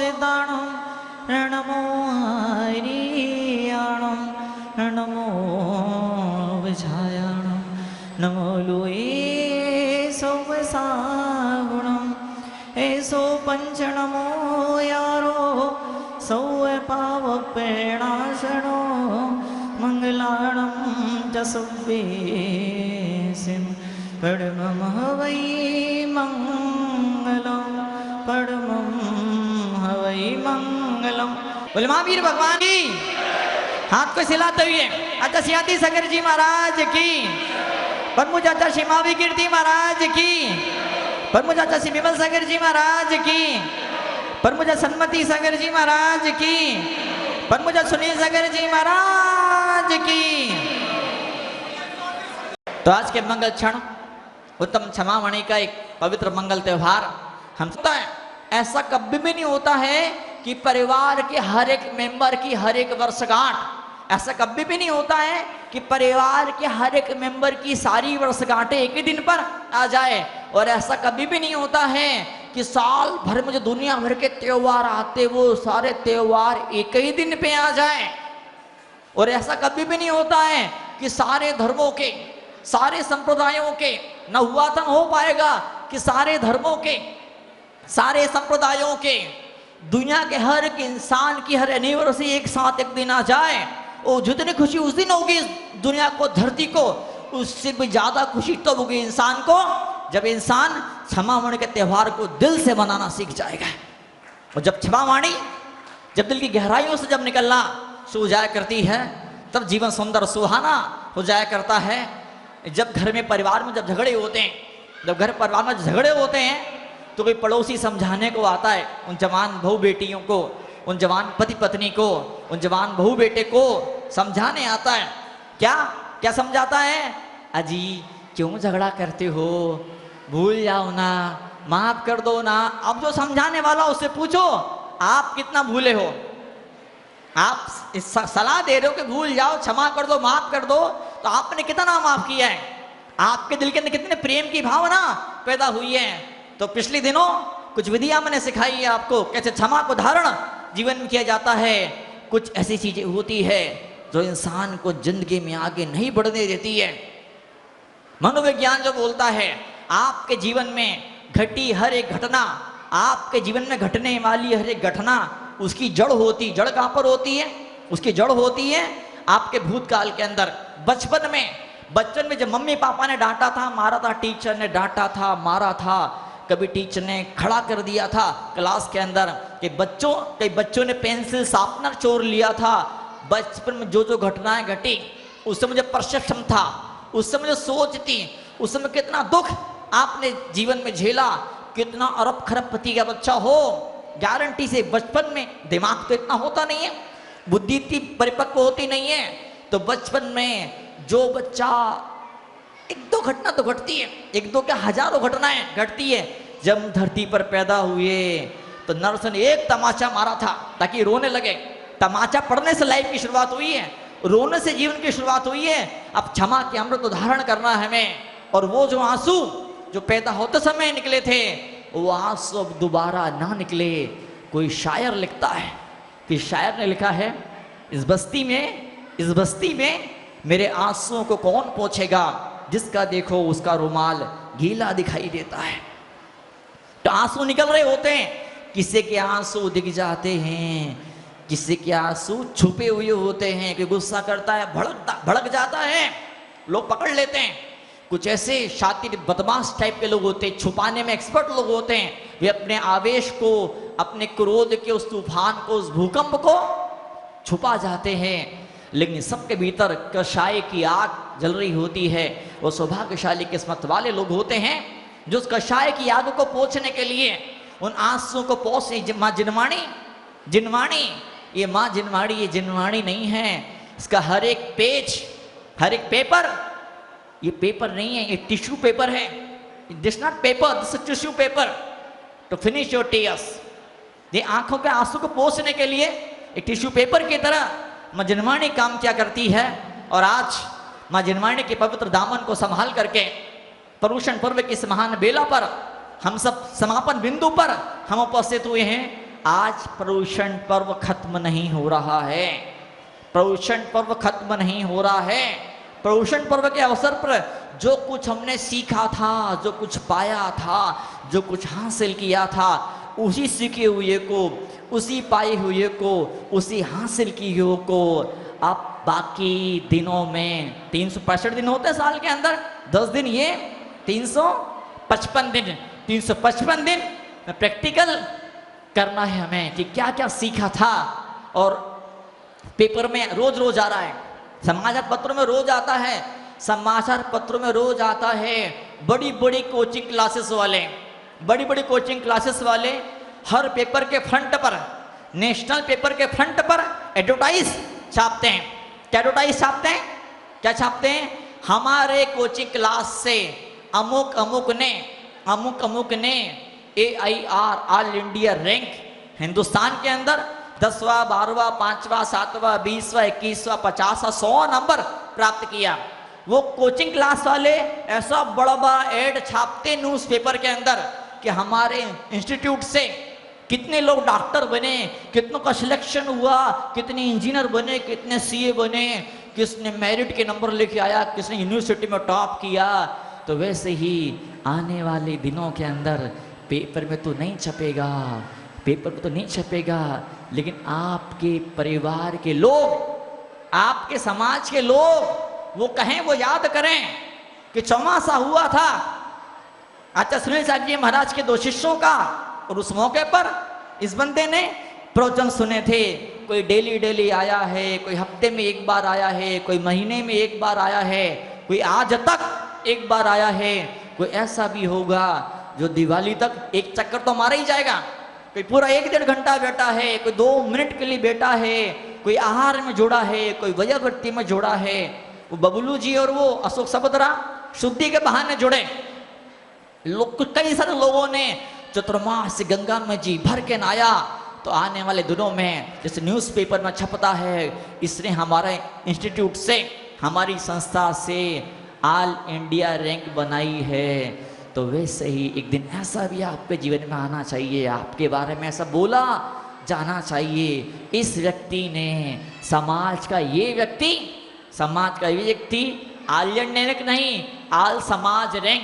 सिद्धाणं नमो हरियाणं नमो विजायाणं नमो लुये सौवसागुणं ऐसो पंच नमो यारो सौ पावपेणाशनो मंगलाणं च सुव्वेसिं परमं हवै मंगलम परमं हवै मंगलम। बोले महावीर भगवान की। हाथ को सिलाते हुए आचार्य सियाती सागर जी महाराज की, परमुज आचार्य श्री महावीर कीर्ति महाराज की, परमुज आचार्य श्री विमल सागर जी महाराज की, परमुज सन्मति सागर जी महाराज की, परमुज सुनील सागर जी महाराज की। तो आज के मंगल क्षण उत्तम क्षमामणि का एक पवित्र मंगल त्योहार हम सुनते हैं। ऐसा कभी भी नहीं होता है कि परिवार के हर एक मेंबर की हर एक वर्षगांठ, ऐसा कभी भी नहीं होता है कि परिवार के हर एक मेंबर की सारी वर्षगांठें एक ही दिन पर आ जाए। और ऐसा कभी भी नहीं होता है कि साल भर में जो दुनिया भर के त्योहार आते वो सारे त्योहार एक ही दिन पे आ जाए। और ऐसा कभी भी नहीं होता है कि सारे धर्मों के, सारे संप्रदायों के, न हुआ था न हो पाएगा कि सारे धर्मों के, सारे संप्रदायों के, दुनिया के हर एक इंसान की हर एनिवर्सरी एक साथ एक दिन आ जाए। और जितनी खुशी उस दिन होगी दुनिया को, धरती को, उससे भी ज्यादा खुशी तब होगी इंसान को जब इंसान क्षमावाणी के त्योहार को दिल से मनाना सीख जाएगा। और जब क्षमावाणी जब दिल की गहराइयों से जब निकलना शुरू हो जाया करती है तब जीवन सुंदर सुहाना हो जाया करता है। जब घर में परिवार में जब झगड़े होते हैं, जब घर परिवार में झगड़े होते हैं तो कोई पड़ोसी समझाने को आता है उन जवान बहू बेटियों को, उन जवान पति पत्नी को, उन जवान बहू बेटे को समझाने आता है। क्या क्या समझाता है? अजी क्यों झगड़ा करते हो, भूल जाओ ना, माफ कर दो ना। अब जो समझाने वाला उससे पूछो आप कितना भूले हो। आप सलाह दे रहे हो कि भूल जाओ, क्षमा कर दो, माफ कर दो, तो आपने कितना माफ किया है? आपके दिल के अंदर कितने प्रेम की भावना पैदा हुई है? तो पिछले दिनों कुछ विधियां मैंने सिखाई है आपको कैसे क्षमा को धारण जीवन में किया जाता है। कुछ ऐसी चीजें होती है जो इंसान को जिंदगी में आगे नहीं बढ़ने देती है। मनोविज्ञान जो बोलता है आपके जीवन में घटी हर एक घटना, आपके जीवन में घटने वाली हर एक घटना उसकी जड़ होती, जड़ कहां पर होती है? उसकी जड़ होती है आपके भूतकाल के अंदर। बचपन में जब मम्मी पापा ने डांटा था, मारा था, टीचर ने डांटा था, मारा था, कभी टीचर ने खड़ा कर दिया था क्लास के अंदर, कई बच्चों ने पेंसिल शार्पनर चोर लिया था। बचपन में जो जो घटनाएं घटी उस समय जो परसेप्शन था, उस समय जो सोच थी, उस समय कितना दुख आपने जीवन में झेला। कितना अरब खरबपति का बच्चा हो, गारंटी से बचपन में दिमाग तो इतना होता नहीं है, बुद्धि इतनी परिपक्व होती नहीं है। तो बचपन में जो बच्चा, एक दो घटना तो घटती है, एक दो क्या हजारों घटनाएं घटती है। जब धरती पर पैदा हुए तो नर्स ने एक तमाचा मारा था ताकि रोने लगे। तमाचा पड़ने से लाइफ की शुरुआत हुई है, रोने से जीवन की शुरुआत हुई है। अब क्षमा के अमृत धारण करना है हमें। और वो जो आंसू जो पैदा होते समय निकले थे वो आंसू अब दोबारा ना निकले। कोई शायर लिखता है कि शायर ने लिखा है, इस बस्ती में मेरे आंसुओं को कौन पोंछेगा, जिसका देखो उसका रुमाल गीला दिखाई देता है। तो आंसू निकल रहे होते हैं, किसी के आंसू दिख जाते हैं, किसी के आंसू छुपे हुए होते हैं। कि गुस्सा करता है, भड़क जाता है, लोग पकड़ लेते हैं। कुछ ऐसे शातिर बदमाश टाइप के लोग होते हैं, छुपाने में एक्सपर्ट लोग होते हैं। वे अपने आवेश को, अपने क्रोध के उस तूफान को, उस भूकंप को छुपा जाते हैं। लेकिन सबके भीतर कषाय की आग जल रही होती है। वो सौभाग्यशाली किस्मत वाले लोग होते हैं जो उस कषाय की आग को पोंछने के लिए उन आंसुओं को पोंछ। माँ जिनवाणी, ये माँ जिनवाणी, ये जिनवाणी नहीं है। इसका हर एक पेज, हर एक पेपर, ये पेपर नहीं है, ये टिश्यू पेपर है। This not paper, this tissue paper two finish your tears. ये आंखों के आंसू को पोंछने के लिए एक टिश्यू पेपर की तरह माँ जिनवाणी काम क्या करती है। और आज माँ जिनवाणी के पवित्र दामन को संभाल करके पर्युषण पर्व की इस महान बेला पर हम सब समापन बिंदु पर हम उपस्थित हुए हैं। आज प्रदूषण पर्व खत्म नहीं हो रहा है, प्रदूषण पर्व खत्म नहीं हो रहा है। प्रदूषण पर्व के अवसर पर जो कुछ हमने सीखा था, जो कुछ पाया था, जो कुछ हासिल किया था, उसी सीखे हुए को, उसी पाए हुए को, उसी हासिल किए हुए को अब बाकी दिनों में 365 दिन होते हैं साल के अंदर, 10 दिन ये 355 दिन, 355 दिन में प्रैक्टिकल करना है हमें कि क्या क्या सीखा था। और पेपर में रोज रोज आ रहा है, समाचार पत्रों में रोज आता है, समाचार पत्रों में रोज आता है। बड़ी बड़ी कोचिंग क्लासेस वाले, बड़ी बड़ी कोचिंग क्लासेस वाले हर पेपर के फ्रंट पर, नेशनल पेपर के फ्रंट पर एडवर्टाइज छापते हैं। क्या एडवर्टाइज छापते हैं? क्या छापते हैं? हमारे कोचिंग क्लास से अमुक अमुक ने AIR all India rank Hindustan के अंदर 10वां 12वां 5वां 7वां 20वां 21वां 50वां 100 नंबर प्राप्त किया। वो कोचिंग क्लास वाले ऐसा बड़ा बड़ा एड छापते न्यूज़पेपर के अंदर कि हमारे इंस्टीट्यूट से कितने लोग डॉक्टर बने, कितनों का सिलेक्शन हुआ, कितने इंजीनियर बने, कितने CA बने, किसने मेरिट के नंबर लेके आया, किसने यूनिवर्सिटी में टॉप किया। तो वैसे ही आने वाले दिनों के अंदर पेपर में तो नहीं छपेगा, पेपर में तो नहीं छपेगा, लेकिन आपके परिवार के लोग, आपके समाज के लोग वो कहें, वो याद करें कि चौमासा हुआ था अच्छा सुनील साहब जी महाराज के 2 शिष्यों का, और उस मौके पर इस बंदे ने प्रवचन सुने थे। कोई डेली आया है, कोई हफ्ते में एक बार आया है, कोई महीने में एक बार आया है, कोई आज तक एक बार आया है, कोई ऐसा भी होगा जो दिवाली तक एक चक्कर तो मारा ही जाएगा, कोई पूरा 1-1.5 घंटा बैठा है, कोई 2 मिनट के लिए बैठा है, कोई आहार में जोड़ा है, कोई वयोवृत्ति में जोड़ा है। वो बबलू जी और वो अशोक सबदरा शुद्धि के बहाने जुड़े। कई सारे लोगों ने चतुर्मास गंगा में जी भर के नहाया। तो आने वाले दिनों में जैसे न्यूज़पेपर में छपता है, इसने हमारे इंस्टीट्यूट से, हमारी संस्था से ऑल इंडिया रैंक बनाई है, तो वैसे ही एक दिन ऐसा भी आपके जीवन में आना चाहिए, आपके बारे में ऐसा बोला जाना चाहिए। इस व्यक्ति ने समाज का ये व्यक्ति ऑल इंडिया रैंक नहीं, ऑल समाज रैंक,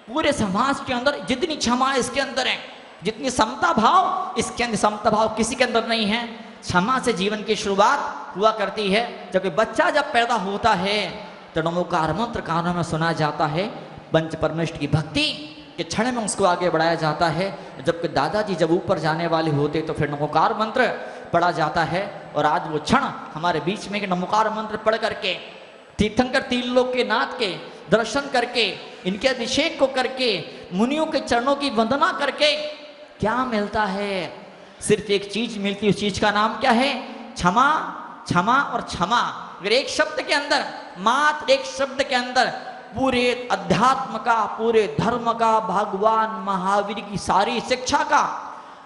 पूरे समाज के अंदर जितनी क्षमा इसके अंदर है, जितनी समता भाव इसके अंदर, समता भाव किसी के अंदर नहीं है। क्षमा से जीवन की शुरुआत हुआ करती है। जबकि बच्चा जब पैदा होता है तो नमोकार मंत्र कानों में सुना जाता है, पंच परमेष्ठ की भक्ति के क्षण में उसको आगे बढ़ाया जाता है। जबकि दादाजी जब ऊपर जाने वाले होते तो फिर नमोकार मंत्र पढ़ा जाता है। और आज वो क्षण हमारे बीच में नमोकार मंत्र पढ़ करके, तीर्थंकर त्रिलोक के नाथ के दर्शन करके, इनके अभिषेक को करके, मुनियों के चरणों की वंदना करके क्या मिलता है? सिर्फ एक चीज मिलती है। उस चीज का नाम क्या है? क्षमा, क्षमा और क्षमा। अगर एक शब्द के अंदर, मात्र एक शब्द के अंदर पूरे अध्यात्म का, पूरे धर्म का, भगवान महावीर की सारी शिक्षा का,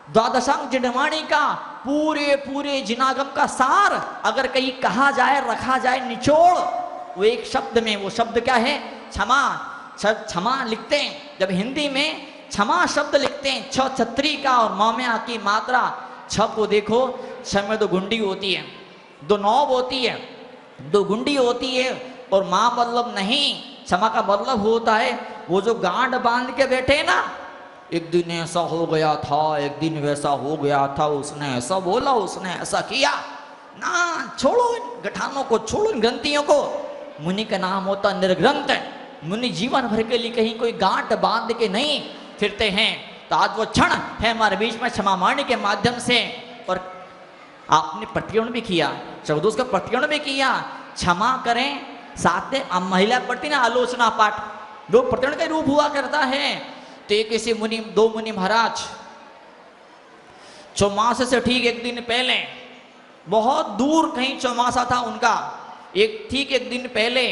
द्वादशांग जिनवाणी का, पूरे जिनागम का सार अगर कहीं कहा जाए, रखा जाए निचोड़, वो एक शब्द में, वो शब्द क्या है? क्षमा। क्षमा लिखते हैं जब हिंदी में क्षमा शब्द लिखते हैं, छ छत्री का और म में की मात्रा। छ को देखो, छ में 2 गुंडी होती है, 2 नौब होती है, 2 गुंडी होती है, और माँ मतलब नहीं। क्षमा का मतलब होता है वो जो गांठ बांध के बैठे ना, एक दिन ऐसा हो गया था, एक दिन वैसा हो गया था, उसने ऐसा बोला, उसने ऐसा किया ना। छोड़ो इन गठानों को, छोड़ो इन ग्रंथियों को। मुनि का नाम होता निर्ग्रंथ। मुनि जीवन भर के लिए कहीं कोई गांठ बांध के नहीं फिरते हैं। तो आज वो क्षण है हमारे बीच में क्षमा मारने के माध्यम से। और आपने प्रतिक्रिया भी किया, 14 का प्रतिक्रिया भी किया, क्षमा करें। साथ में महिला पढ़ती ना आलोचना पाठ, वो प्रतिक्रिया का रूप हुआ करता है। तो एक ऐसे मुनि, 2 मुनि महाराज चौमासे से ठीक एक दिन पहले, बहुत दूर कहीं चौमासा था उनका, ठीक एक दिन पहले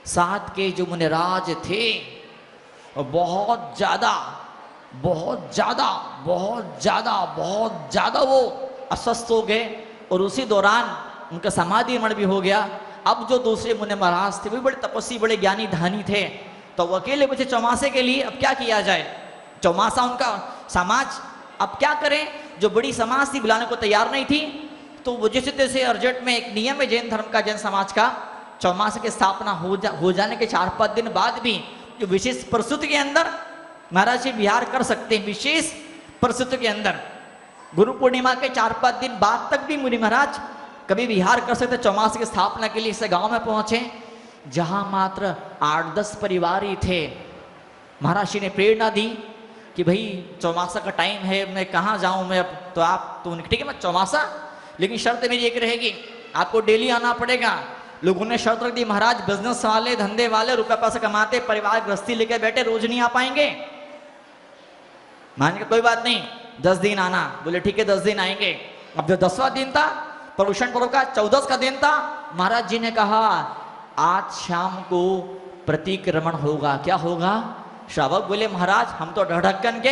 साथ के जो मुनिराज थे बहुत ज्यादा वो अस्वस्थ हो गए। और उसी दौरान उनका समाधि मरण भी हो गया। अब जो दूसरे मुनि महाराज थे, वे बड़े तपस्वी, बड़े ज्ञानी धानी थे। तो वो अकेले बचे चौमासे के लिए। अब क्या किया जाए? चौमासा उनका समाज, अब क्या करें? जो बड़ी समाज थी बुलाने को तैयार नहीं थी, तो वो जैसे तैसे अर्जेंट में एक नियम है जैन धर्म का, जैन समाज का, चौमासे की स्थापना हो जाने के 4-5 दिन बाद भी जो विशेष परिस्थिति के अंदर महाराज जी विहार कर सकते हैं। विशेष परिस्थिति के अंदर गुरु पूर्णिमा के 4-5 दिन बाद तक भी मुनि महाराज कभी विहार कर सकते। चौमासे की स्थापना के लिए इस गांव में पहुंचे जहां मात्र 8-10 परिवार ही थे। महाराज जी ने प्रेरणा दी कि भाई चौमासा का टाइम है, मैं कहाँ जाऊं मैं अब, तो आप तो ठीक है मैं चौमासा, लेकिन शर्त मेरी एक रहेगी, आपको डेली आना पड़ेगा। लोगों ने शर्त रख दी, महाराज बिजनेस वाले, धंधे वाले, रुपया पैसा कमाते, परिवार गृहस्थी लेकर बैठे, रोज नहीं आ पाएंगे। मान के कोई बात नहीं, 10 दिन आना। बोले ठीक है 10 दिन आएंगे। अब जो 10वां दिन था प्रभूषण पर्व का, 14 का दिन था, महाराज जी ने कहा आज शाम को प्रतिक्रमण होगा। क्या होगा? श्रावक बोले महाराज हम तो ढढ़क्कन के,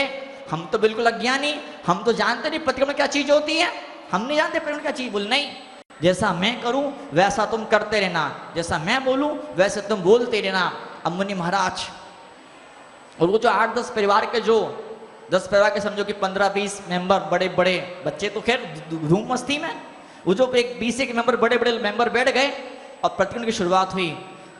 हम तो बिल्कुल अज्ञानी, हम तो जानते नहीं प्रतिक्रमण क्या चीज होती है, हम नहीं जानते प्रतिक्रमण क्या चीज। बोले नहीं, जैसा मैं करूं वैसा तुम करते रहना, जैसा मैं बोलूं वैसे तुम बोलते रहना। अब मुनि महाराज और वो जो 8-10 परिवार के, जो 10 परिवार के समझो कि 15-20 मेंबर, बड़े बड़े बच्चे तो खैर धूम मस्ती में, वो जो एक 20 के मेंबर, बड़े बड़े मेंबर बैठ गए और प्रतिक्रमण की शुरुआत हुई।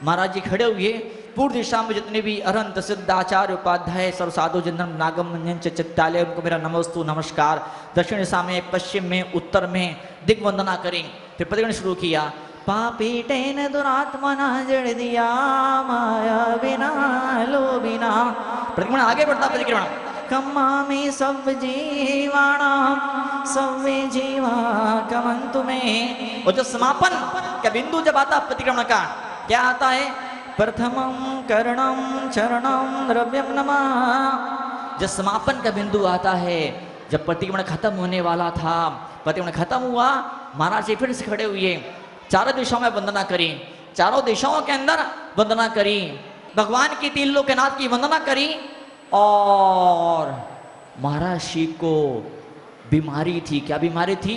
महाराज जी खड़े हुए, पूर्व दिशा में जितने भी अरंत सिद्धाचार्य उपाध्याय सर्व साधु जिंदन नागम मंजन चित्तालय, उनको मेरा नमस्तु नमस्कार। दक्षिण दिशा में, पश्चिम में, उत्तर में दिग्वंदना करें। फिर प्रतिक्रमण शुरू किया। पापीटेन दुरात्मना जड़ दिया माया बिना लो बिना। प्रतिक्रमण आगे बढ़ता, प्रतिक्रमण कम्मा में सब जीवाणा सव्वे जीवा कमंतु में। और जो समापन का बिंदु जब आता प्रतिक्रमण का, क्या आता है? प्रथमं करणं चरणं द्रव्यं नमः। जब समापन का बिंदु आता है, जब प्रतिक्रमण खत्म होने वाला था, प्रतिक्रमण खत्म हुआ, महाराज जी फिर से खड़े हुए, चारों दिशाओं में वंदना करी, चारों दिशाओं के अंदर वंदना करी, भगवान की, तीन लोकनाथ की वंदना करी। और महाराज जी को बीमारी थी। क्या बीमारी थी?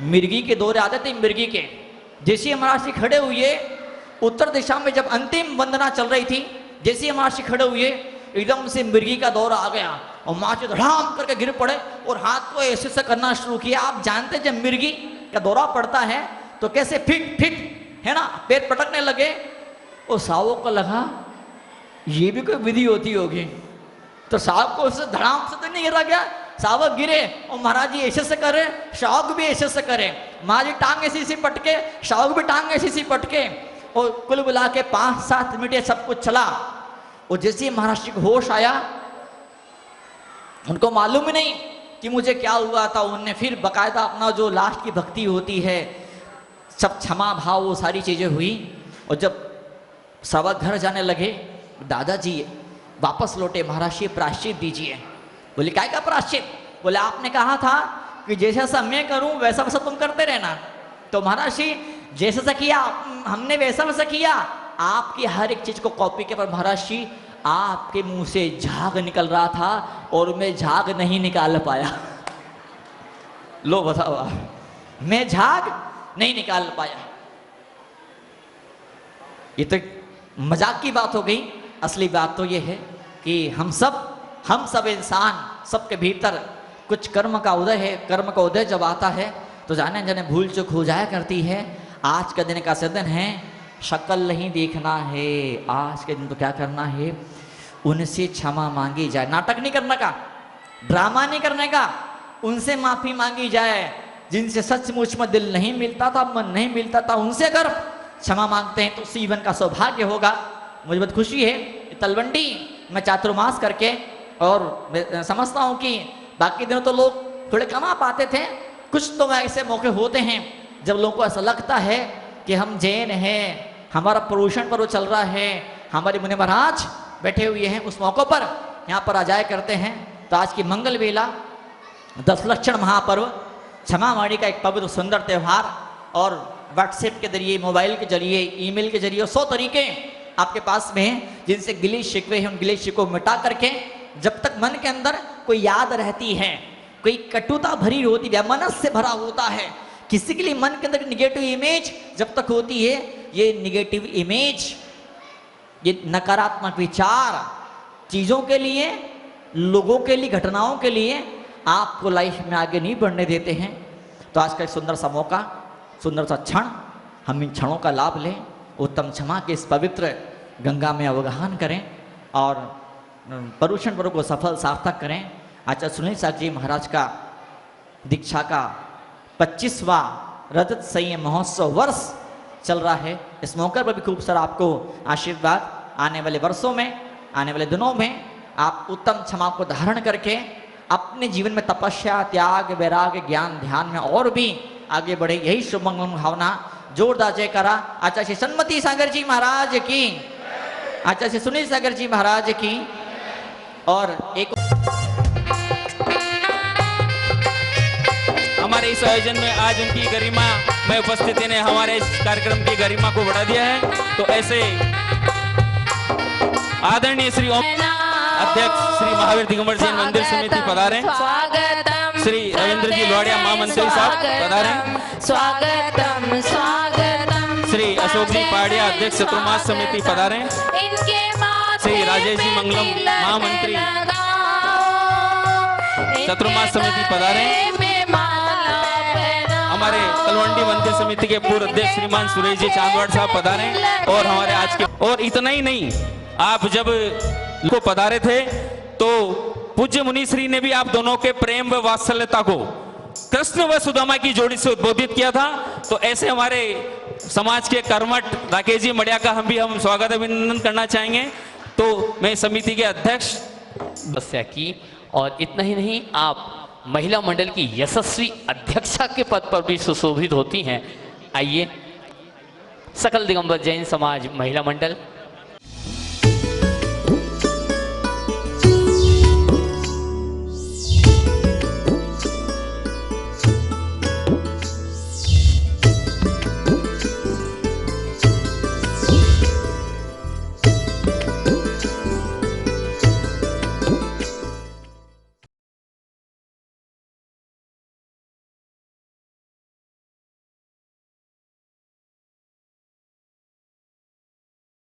मिर्गी के दौरे आते थे, मिर्गी के। जैसे महाराज जी खड़े हुए, उत्तर दिशा में जब अंतिम वंदना चल रही थी, जैसे महाराज जी खड़े हुए एकदम से मिर्गी का दौरा आ गया और महाराज जी धड़ाम करके गिर पड़े और हाथ को ऐसे से करना शुरू किया। आप जानते हैं जब मिर्गी का दौरा पड़ता है तो कैसे फिट फिट है ना, पैर पटकने लगे। और सावक को लगा ये भी कोई विधि होती होगी, तो साहब को उससे धड़ाम से तो नहीं गिरा गया, सावक गिरे और महाराज जी ऐसे से करे, शावक भी ऐसे से करे, महाराज जी टांग ऐसी पटके, शावक भी टांग ऐसी पटके, और कुल बुला के 5-7 मिनट ये सब कुछ चला। और जैसे महाराज जी को होश आया, उनको मालूम ही नहीं कि मुझे क्या हुआ था। उनने फिर बकायदा अपना जो लास्ट की भक्ति होती है, सब क्षमा भाव, वो सारी चीजें हुई। और जब सावक घर जाने लगे, दादाजी वापस लौटे, महाराज जी प्रायश्चित दीजिए। बोले काय का प्रायश्चित? बोले आपने कहा था कि जैसा मैं करूं वैसा वैसा तुम करते रहना। तो महाराज जी जैसा किया हमने वैसा वैसा किया, आपकी हर एक चीज को कॉपी के पर महाराज जी आपके मुंह से झाग निकल रहा था और मैं झाग नहीं निकाल पाया। लो बताओ, मैं झाग नहीं निकाल पाया। ये तो मजाक की बात हो गई। असली बात तो ये है कि हम सब इंसान, सबके भीतर कुछ कर्म का उदय है। कर्म का उदय जब आता है तो जाने जाने भूल चूक हो जाया करती है। आज का दिन का दिन है, शक्ल नहीं देखना है। आज के दिन तो क्या करना है, उनसे क्षमा मांगी जाए। नाटक नहीं करने का, ड्रामा नहीं करने का, उनसे माफी मांगी जाए। जिनसे सचमुच में दिल नहीं मिलता था, मन नहीं मिलता था, उनसे अगर क्षमा मांगते हैं तो जीवन का सौभाग्य होगा। मुझे बहुत खुशी है, तलवंडी मैं चातुर्मास करके, और मैं समझता हूँ कि बाकी दिनों तो लोग थोड़े कम आ पाते थे, कुछ तो ऐसे मौके होते हैं जब लोगों को ऐसा लगता है कि हम जैन हैं, हमारा प्रभूषण पर्व चल रहा है, हमारे मुनि महाराज बैठे हुए हैं, उस मौके पर यहाँ पर आ जाया करते हैं। तो आज की मंगल बेला, 10 लक्षण महापर्व, क्षमा वाणी का एक पवित्र सुंदर त्यौहार, और व्हाट्सएप के जरिए, मोबाइल के जरिए, ईमेल के जरिए 100 तरीके आपके पास में हैं जिनसे गिले शिकवे हैं, उन गिले शिकवे को मिटा करके, जब तक मन के अंदर कोई याद रहती है, कोई कटुता भरी होती है, मनस से भरा होता है, किसी के लिए मन के अंदर निगेटिव इमेज जब तक होती है, ये निगेटिव इमेज, ये नकारात्मक विचार चीजों के लिए, लोगों के लिए, घटनाओं के लिए आपको लाइफ में आगे नहीं बढ़ने देते हैं। तो आज का एक सुंदर सा मौका, सुंदर सा क्षण, हम इन क्षणों का लाभ लें, उत्तम क्षमा के इस पवित्र गंगा में अवगाहन करें और पर्युषण पर्व को सफल सार्थक करें। आचार्य सुनील सागर जी महाराज का दीक्षा का 25वां रजत संयम महोत्सव वर्ष चल रहा है। इस मौके पर भी खूब सारा आपको आशीर्वाद, आने वाले वर्षों में, आने वाले दिनों में आप उत्तम क्षमा को धारण करके अपने जीवन में तपस्या, त्याग, वैराग्य, ज्ञान, ध्यान में और भी आगे बढ़े। यही शुभ मंगल भावना। जोरदार जयकारा आचार्य श्री सन्मति सागर जी महाराज की, आचार्य श्री सुनील सागर जी महाराज की। और एक हमारे इस आयोजन में आज उनकी गरिमा में उपस्थिति ने हमारे इस कार्यक्रम की गरिमा को बढ़ा दिया है। तो ऐसे आदरणीय श्री अध्यक्ष श्री महावीर दिगंबर जैन मंदिर समिति पधारे, श्री रविंद्र जी लोहाड़िया महामंत्री साहब पधारे, स्वागतम स्वागतम, श्री अशोक जी पहाड़िया अध्यक्ष चतुर्मास समिति पधारे, श्री राजेश जी मंगलम महामंत्री चतुर्मास समिति पधारे, हमारे तलवंडी मंदिर समिति के पूर्व अध्यक्ष श्रीमान सुरेश जी चांदवाड़ साहब पधारे। और हमारे आज के, और इतना ही नहीं, आप जब को पधारे थे तो पूज्य मुनिश्री ने भी आप दोनों के प्रेम व वात्सल्यता को कृष्ण व सुदामा की जोड़ी से उद्बोधित किया था। तो ऐसे हमारे समाज के कर्मठ राकेश जी मड़िया का हम स्वागत अभिनंदन करना चाहेंगे। तो मैं समिति के अध्यक्ष समस्या की, और इतना ही नहीं, आप महिला मंडल की यशस्वी अध्यक्षा के पद पर भी सुशोभित होती हैं। आइए, सकल दिगंबर जैन समाज महिला मंडल